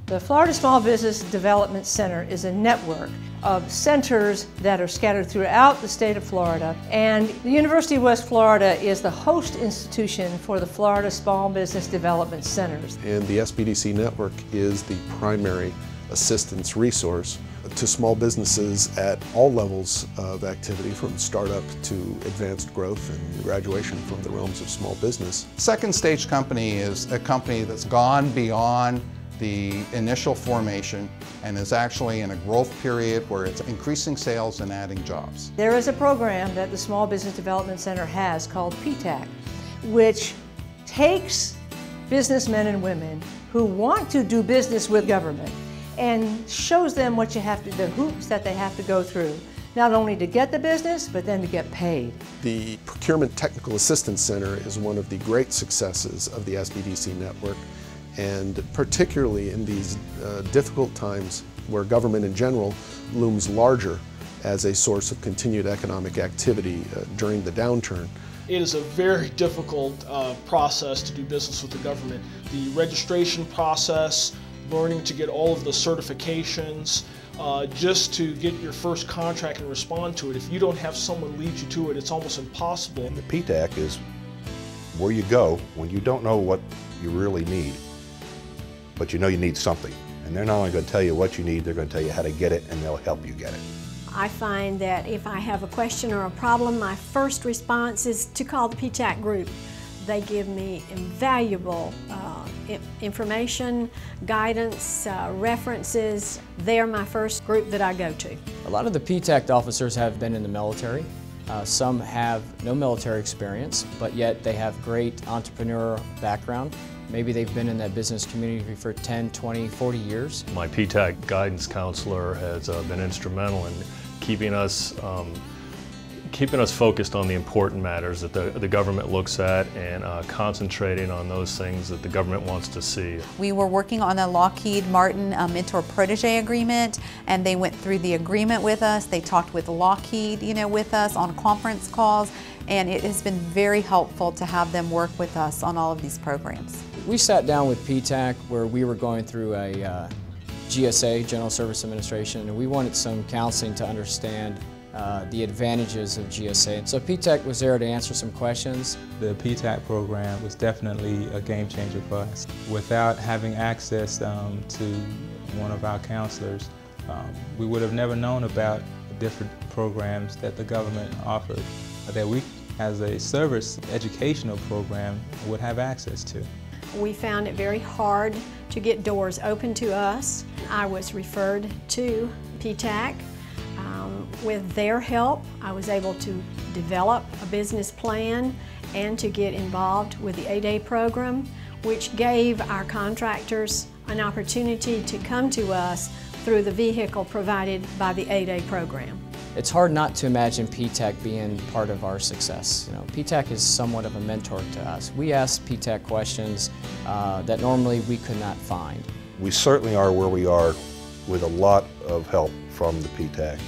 The Florida Small Business Development Center is a network of centers that are scattered throughout the state of Florida, and the University of West Florida is the host institution for the Florida Small Business Development Centers. And the SBDC network is the primary assistance resource to small businesses at all levels of activity, from startup to advanced growth and graduation from the realms of small business. Second Stage Company is a company that's gone beyond the initial formation and is actually in a growth period where it's increasing sales and adding jobs. There is a program that the Small Business Development Center has called PTAC, which takes businessmen and women who want to do business with government and shows them what you have to, the hoops that they have to go through, not only to get the business, but then to get paid. The Procurement Technical Assistance Center is one of the great successes of the SBDC network, and particularly in these difficult times where government in general looms larger as a source of continued economic activity during the downturn. It is a very difficult process to do business with the government. The registration process, learning to get all of the certifications, just to get your first contract and respond to it. If you don't have someone lead you to it, it's almost impossible. And the PTAC is where you go when you don't know what you really need, but you know you need something. And they're not only going to tell you what you need, they're going to tell you how to get it, and they'll help you get it. I find that if I have a question or a problem, my first response is to call the PTAC group. They give me invaluable information, guidance, references. They're my first group that I go to. A lot of the PTAC officers have been in the military. Some have no military experience, but yet they have great entrepreneurial background. Maybe they've been in that business community for 10, 20, 40 years. My PTAC guidance counselor has been instrumental in keeping us focused on the important matters that the government looks at, and concentrating on those things that the government wants to see. We were working on a Lockheed Martin mentor-protege agreement, and they went through the agreement with us. They talked with Lockheed, with us on conference calls, and it has been very helpful to have them work with us on all of these programs. We sat down with PTAC where we were going through a GSA, General Service Administration, and we wanted some counseling to understand the advantages of GSA. And so PTAC was there to answer some questions. The PTAC program was definitely a game changer for us. Without having access to one of our counselors, we would have never known about the different programs that the government offered that we, as a service educational program, would have access to. We found it very hard to get doors open to us. I was referred to PTAC. With their help, I was able to develop a business plan and to get involved with the 8A program, which gave our contractors an opportunity to come to us through the vehicle provided by the 8A program. It's hard not to imagine PTAC being part of our success. PTAC is somewhat of a mentor to us. We ask PTAC questions that normally we could not find. We certainly are where we are with a lot of help from the PTAC.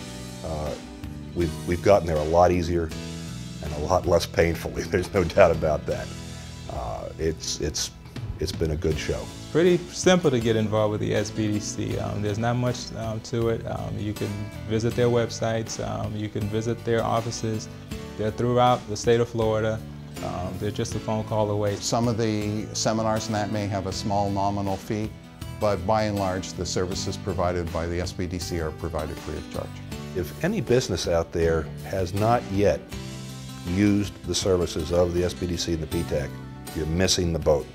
We've gotten there a lot easier and a lot less painfully. There's no doubt about that. It's been a good show. It's pretty simple to get involved with the SBDC. There's not much to it. You can visit their websites. You can visit their offices. They're throughout the state of Florida. They're just a phone call away. Some of the seminars and that may have a small nominal fee, but by and large, the services provided by the SBDC are provided free of charge. If any business out there has not yet used the services of the SBDC and the PTAC, you're missing the boat.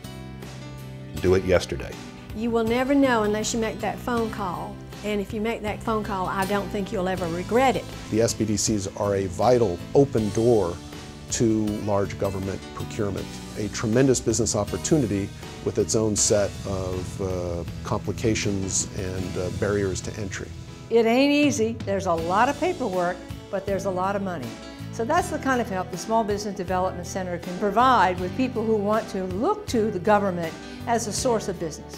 Do it yesterday. You will never know unless you make that phone call. And if you make that phone call, I don't think you'll ever regret it. The SBDCs are a vital open door to large government procurement, a tremendous business opportunity with its own set of complications and barriers to entry. It ain't easy. There's a lot of paperwork, but there's a lot of money. So that's the kind of help the Small Business Development Center can provide with people who want to look to the government as a source of business.